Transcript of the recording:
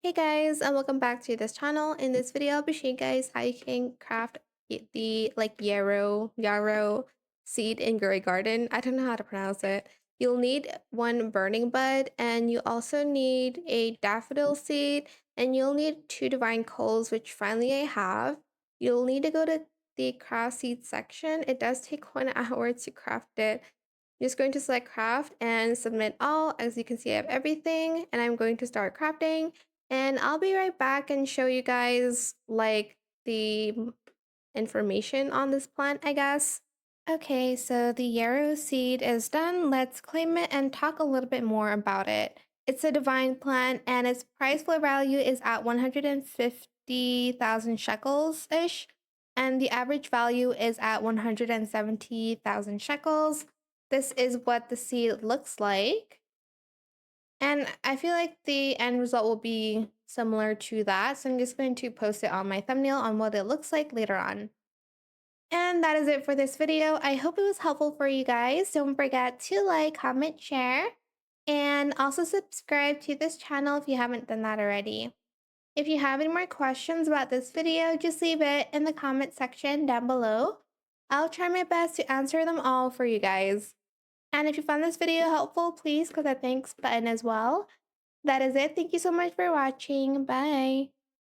Hey guys, and welcome back to this channel. In this video, I'll be showing you guys how you can craft the yarrow seed in your garden. I don't know how to pronounce it. You'll need one burning bud, and you also need a daffodil seed, and you'll need two divine coals, which finally I have. You'll need to go to the craft seed section. It does take 1 hour to craft it. I'm just going to select craft and submit all. As you can see, I have everything, and I'm going to start crafting. And I'll be right back and show you guys like the information on this plant, I guess. Okay, so the yarrow seed is done. Let's claim it and talk a little bit more about it. It's a divine plant and its price floor value is at 150,000 shekels ish. And the average value is at 170,000 shekels. This is what the seed looks like. And I feel like the end result will be similar to that. So I'm just going to post it on my thumbnail on what it looks like later on. And that is it for this video. I hope it was helpful for you guys. Don't forget to like, comment, share, and also subscribe to this channel if you haven't done that already. If you have any more questions about this video, just leave it in the comment section down below. I'll try my best to answer them all for you guys. And if you found this video helpful, please click the thanks button as well. That is it. Thank you so much for watching. Bye.